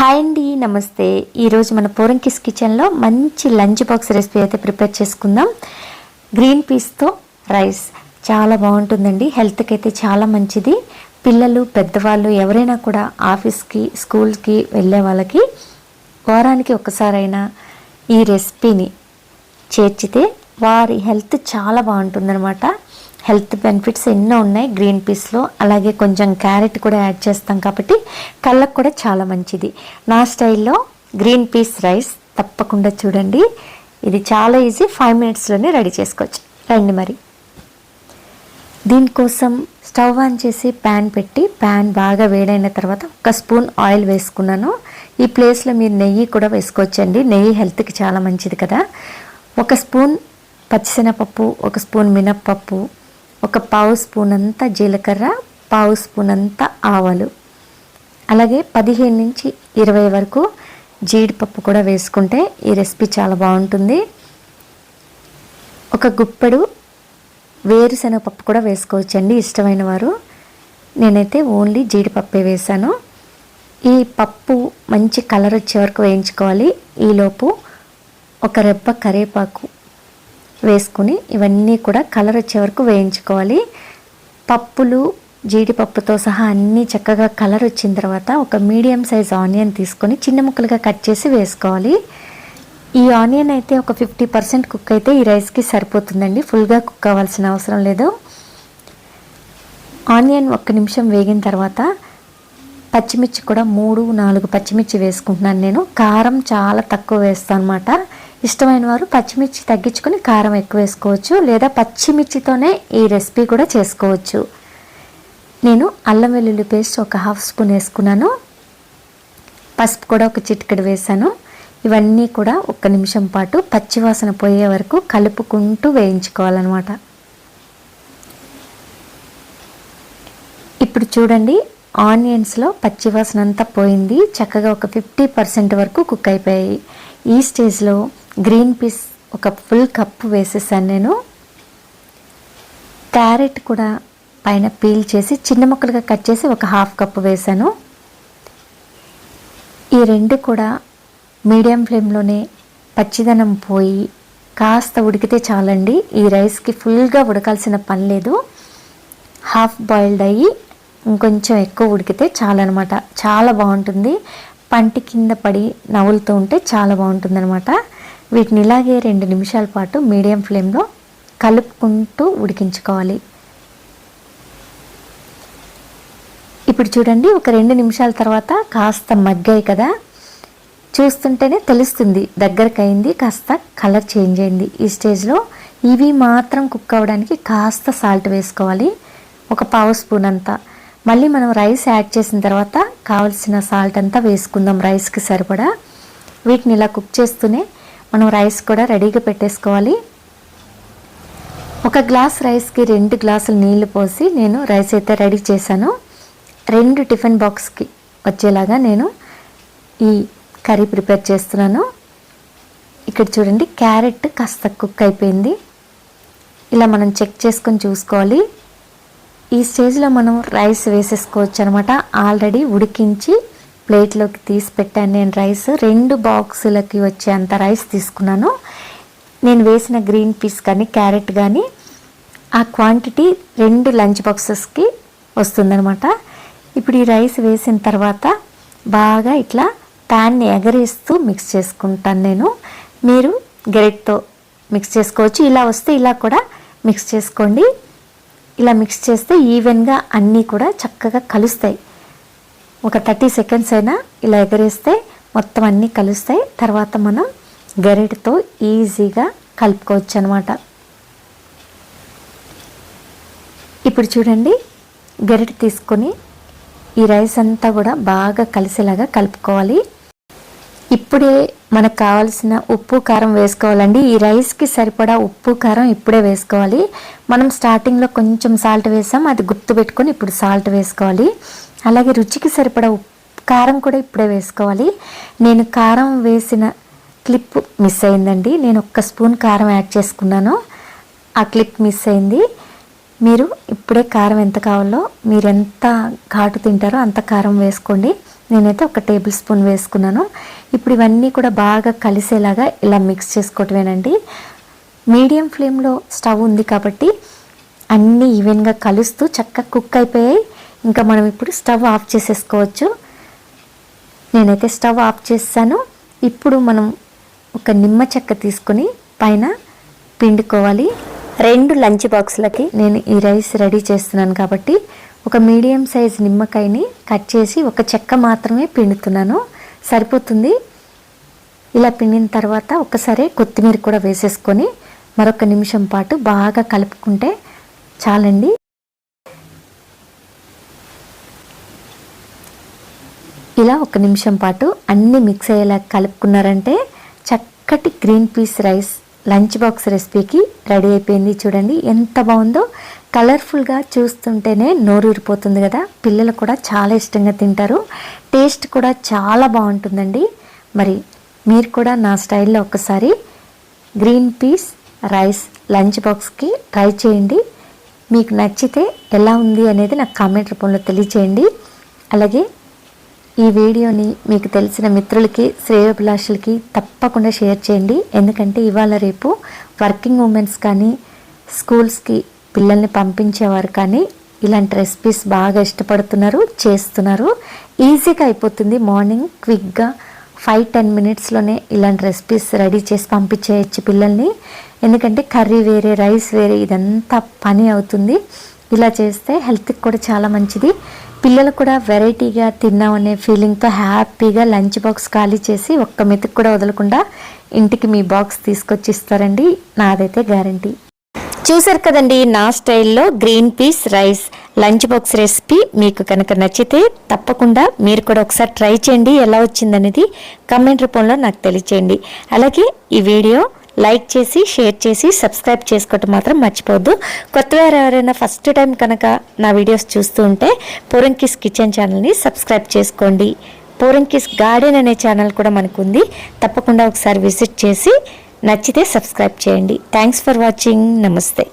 Hi అండి, నమస్తే. ఈరోజు మన పోరంకిస్ కిచెన్లో మంచి లంచ్ బాక్స్ రెసిపీ అయితే ప్రిపేర్ చేసుకుందాం. గ్రీన్ పీస్తో రైస్ చాలా బాగుంటుందండి. హెల్త్కి అయితే చాలా మంచిది. పిల్లలు, పెద్దవాళ్ళు ఎవరైనా కూడా ఆఫీస్కి, స్కూల్కి వెళ్ళే వాళ్ళకి వారానికి ఒక్కసారైనా ఈ రెసిపీని చేర్చితే వారి హెల్త్ చాలా బాగుంటుందన్నమాట. హెల్త్ బెనిఫిట్స్ ఎన్నో ఉన్నాయి గ్రీన్ పీస్లో. అలాగే కొంచెం క్యారెట్ కూడా యాడ్ చేస్తాం కాబట్టి కళ్ళకు కూడా చాలా మంచిది. నా స్టైల్లో గ్రీన్ పీస్ రైస్ తప్పకుండా చూడండి. ఇది చాలా ఈజీ, 5 మినిట్స్లోనే రెడీ చేసుకోవచ్చు. రండి మరి. దీనికోసం స్టవ్ ఆన్ చేసి ప్యాన్ పెట్టి, ప్యాన్ బాగా వేడైన తర్వాత 1 స్పూన్ ఆయిల్ వేసుకున్నాను. ఈ ప్లేస్లో మీరు నెయ్యి కూడా వేసుకోవచ్చండి. నెయ్యి హెల్త్కి చాలా మంచిది కదా. 1 స్పూన్ పచ్చిశనగపప్పు, 1 స్పూన్ మినప్పప్పు, 1 పావు స్పూన్ అంతా జీలకర్ర, పావు స్పూన్ అంతా ఆవాలు, అలాగే 15 నుంచి 20 వరకు జీడిపప్పు కూడా వేసుకుంటే ఈ రెసిపీ చాలా బాగుంటుంది. 1 గుప్పెడు వేరుశనగపప్పు కూడా వేసుకోవచ్చండి ఇష్టమైన వారు. నేనైతే ఓన్లీ జీడిపప్పే వేసాను. ఈ పప్పు మంచి కలర్ వచ్చే వరకు వేయించుకోవాలి. ఈలోపు 1 రెబ్బ కరివేపాకు వేసుకుని ఇవన్నీ కూడా కలర్ వచ్చే వరకు వేయించుకోవాలి. పప్పులు, జీడిపప్పుతో సహా అన్నీ చక్కగా కలర్ వచ్చిన తర్వాత 1 మీడియం సైజ్ ఆనియన్ తీసుకొని చిన్న ముక్కలుగా కట్ చేసి వేసుకోవాలి. ఈ ఆనియన్ అయితే 50% కుక్ అయితే ఈ రైస్కి సరిపోతుందండి. ఫుల్గా కుక్ అవ్వాల్సిన అవసరం లేదు. ఆనియన్ 1 నిమిషం వేగిన తర్వాత పచ్చిమిర్చి కూడా 3-4 పచ్చిమిర్చి వేసుకుంటున్నాను నేను. కారం చాలా తక్కువ వేస్తాను అన్నమాట. ఇష్టమైన వారు పచ్చిమిర్చి తగ్గించుకొని కారం ఎక్కువ వేసుకోవచ్చు, లేదా పచ్చిమిర్చితోనే ఈ రెసిపీ కూడా చేసుకోవచ్చు. నేను అల్లం వెల్లుల్లి పేస్ట్ 1/2 స్పూన్ వేసుకున్నాను. పసుపు కూడా 1 చిటికెడు వేసాను. ఇవన్నీ కూడా 1 నిమిషం పాటు పచ్చివాసన పోయే వరకు కలుపుకుంటూ వేయించుకోవాలన్నమాట. ఇప్పుడు చూడండి, ఆనియన్స్లో పచ్చివాసన అంతా పోయింది. చక్కగా 50% వరకు కుక్ అయిపోయాయి. ఈ స్టేజ్లో గ్రీన్ పీస్ 1 ఫుల్ కప్పు వేసేసాను నేను. క్యారెట్ కూడా పైన పీల్ చేసి చిన్న ముక్కలుగా కట్ చేసి 1/2 కప్పు వేసాను. ఈ 2 కూడా మీడియం ఫ్లేమ్లోనే పచ్చిదనం పోయి కాస్త ఉడికితే చాలండి. ఈ రైస్కి ఫుల్గా ఉడకాల్సిన పని లేదు. హాఫ్ బాయిల్డ్ అయ్యి ఇంకొంచెం ఎక్కువ ఉడికితే చాలన్నమాట. చాలా బాగుంటుంది. పంటి కింద పడి నవ్వులుతూ ఉంటే చాలా బాగుంటుందన్నమాట. వీటిని ఇలాగే 2 నిమిషాల పాటు మీడియం ఫ్లేమ్లో కలుపుకుంటూ ఉడికించుకోవాలి. ఇప్పుడు చూడండి, 2 నిమిషాల తర్వాత కాస్త మగ్గాయి కదా, చూస్తుంటేనే తెలుస్తుంది దగ్గరకు అయింది, కాస్త కలర్ చేంజ్ అయింది. ఈ స్టేజ్లో ఇవి మాత్రం కుక్ అవ్వడానికి కాస్త సాల్ట్ వేసుకోవాలి, 1 పావు స్పూన్ అంతా. మళ్ళీ మనం రైస్ యాడ్ చేసిన తర్వాత కావలసిన సాల్ట్ అంతా వేసుకుందాం రైస్కి సరిపడా. వీటిని ఇలా కుక్ చేస్తూనే మనం రైస్ కూడా రెడీగా పెట్టేసుకోవాలి. 1 గ్లాస్ రైస్కి 2 గ్లాసులు నీళ్లు పోసి నేను రైస్ అయితే రెడీ చేశాను. 2 టిఫిన్ బాక్స్కి వచ్చేలాగా నేను ఈ కర్రీ ప్రిపేర్ చేస్తున్నాను. ఇక్కడ చూడండి, క్యారెట్ కాస్త కుక్ అయిపోయింది. ఇలా మనం చెక్ చేసుకొని చూసుకోవాలి. ఈ స్టేజ్లో మనం రైస్ వేసేసుకోవచ్చు అనమాట. ఆల్రెడీ ఉడికించి ప్లేట్లోకి తీసి పెట్టాను నేను రైస్. 2 బాక్సులకి వచ్చేంత రైస్ తీసుకున్నాను. నేను వేసిన గ్రీన్ పీస్ కానీ క్యారెట్ కానీ ఆ క్వాంటిటీ 2 లంచ్ బాక్సెస్కి వస్తుందనమాట. ఇప్పుడు ఈ రైస్ వేసిన తర్వాత బాగా ఇట్లా ప్యాన్ని ఎగరేస్తూ మిక్స్ చేసుకుంటాను నేను. మీరు గరిటెతో మిక్స్ చేసుకోవచ్చు. ఇలా వస్తే ఇలా కూడా మిక్స్ చేసుకోండి. ఇలా మిక్స్ చేస్తే ఈవెన్గా అన్నీ కూడా చక్కగా కలుస్తాయి. 30 సెకండ్స్ అయినా ఇలా ఎగరేస్తే మొత్తం అన్నీ కలుస్తాయి. తర్వాత మనం గరిటెతో ఈజీగా కలుపుకోవచ్చు అనమాట. ఇప్పుడు చూడండి, గరిటె తీసుకొని ఈ రైస్ అంతా కూడా బాగా కలిసేలాగా కలుపుకోవాలి. ఇప్పుడే మనకు కావాల్సిన ఉప్పు, కారం వేసుకోవాలండి. ఈ రైస్కి సరిపడా ఉప్పు, కారం ఇప్పుడే వేసుకోవాలి. మనం స్టార్టింగ్లో కొంచెం సాల్ట్ వేసాం, అది గుర్తుపెట్టుకొని ఇప్పుడు సాల్ట్ వేసుకోవాలి. అలాగే రుచికి సరిపడా కారం కూడా ఇప్పుడే వేసుకోవాలి. నేను కారం వేసిన క్లిప్ మిస్ అయిందండి. నేను 1 స్పూన్ కారం యాడ్ చేసుకున్నాను, ఆ క్లిప్ మిస్ అయింది. మీరు ఇప్పుడే కారం ఎంత కావాలో, మీరు ఎంత ఘాటు తింటారో అంత కారం వేసుకోండి. నేనైతే 1 టేబుల్ స్పూన్ వేసుకున్నాను. ఇప్పుడు ఇవన్నీ కూడా బాగా కలిసేలాగా ఇలా మిక్స్ చేసుకోవటమేనండి. మీడియం ఫ్లేమ్లో స్టవ్ ఉంది కాబట్టి అన్నీ ఈవెన్గా కలుస్తూ చక్కగా కుక్ అయిపోయాయి. ఇంకా మనం ఇప్పుడు స్టవ్ ఆఫ్ చేసేసుకోవచ్చు. నేనైతే స్టవ్ ఆఫ్ చేసాను. ఇప్పుడు మనం ఒక నిమ్మ చెక్క తీసుకొని పైన పిండుకోవాలి. 2 లంచ్ బాక్సులకి నేను ఈ రైస్ రెడీ చేస్తున్నాను కాబట్టి ఒక మీడియం సైజ్ నిమ్మకాయని కట్ చేసి ఒక చెక్క మాత్రమే పిండుతున్నాను, సరిపోతుంది. ఇలా పిండిన తర్వాత ఒకసారి కొత్తిమీర కూడా వేసేసుకొని మరొక నిమిషం పాటు బాగా కలుపుకుంటే చాలండి. ఇలా 1 నిమిషం పాటు అన్నీ మిక్స్ అయ్యేలా కలుపుకున్నారంటే చక్కటి green peas rice lunch box రెసిపీకి రెడీ అయిపోయింది. చూడండి ఎంత బాగుందో, కలర్ఫుల్గా చూస్తుంటేనే నోరూరిపోతుంది కదా. పిల్లలు కూడా చాలా ఇష్టంగా తింటారు, టేస్ట్ కూడా చాలా బాగుంటుందండి. మరి మీరు కూడా నా స్టైల్లో ఒకసారి గ్రీన్ పీస్ రైస్ లంచ్ బాక్స్కి ట్రై చేయండి. మీకు నచ్చితే ఎలా ఉంది అనేది నాకు కామెంట్ రూపంలో తెలియచేయండి. అలాగే ఈ వీడియోని మీకు తెలిసిన మిత్రులకి శ్రేయోభిలాషులకి తప్పకుండా షేర్ చేయండి. ఎందుకంటే ఇవాళ రేపు వర్కింగ్ ఉమెన్స్ కానీ స్కూల్స్కి పిల్లల్ని పంపించేవారు కానీ ఇలాంటి రెసిపీస్ బాగా ఇష్టపడుతున్నారు, చేస్తున్నారు. ఈజీగా అయిపోతుంది. మార్నింగ్ క్విక్గా 5-10 మినిట్స్లోనే ఇలాంటి రెసిపీస్ రెడీ చేసి పంపించేయచ్చు పిల్లల్ని. ఎందుకంటే కర్రీ వేరే, రైస్ వేరే, ఇదంతా పని అవుతుంది. ఇలా చేస్తే హెల్త్కి కూడా చాలా మంచిది. పిల్లలు కూడా వెరైటీగా తిన్నామనే ఫీలింగ్తో హ్యాపీగా లంచ్ బాక్స్ ఖాళీ చేసి ఒక్క మెతుకు కూడా వదలకుండా ఇంటికి మీ బాక్స్ తీసుకొచ్చి ఇస్తారండి, నాదైతే గ్యారంటీ. చూసారు కదండి నా స్టైల్లో green peas rice lunch box recipe. మీకు కనుక నచ్చితే తప్పకుండా మీరు కూడా ఒకసారి ట్రై చేయండి. ఎలా వచ్చిందనేది కామెంట్ రూపంలో నాకు తెలియచేయండి. అలాగే ఈ వీడియో లైక్ చేసి షేర్ చేసి సబ్స్క్రైబ్ చేసుకోవటం మాత్రం మర్చిపోవద్దు. కొత్తవారు ఎవరైనా ఫస్ట్ టైం కనుక నా వీడియోస్ చూస్తూ ఉంటే పోరంకిస్ కిచెన్ ఛానల్ని సబ్స్క్రైబ్ చేసుకోండి. పోరంకిస్ గార్డెన్ అనే ఛానల్ కూడా మనకు ఉంది, తప్పకుండా ఒకసారి విజిట్ చేసి నచ్చితే సబ్స్క్రైబ్ చేయండి. Thanks for watching. నమస్తే.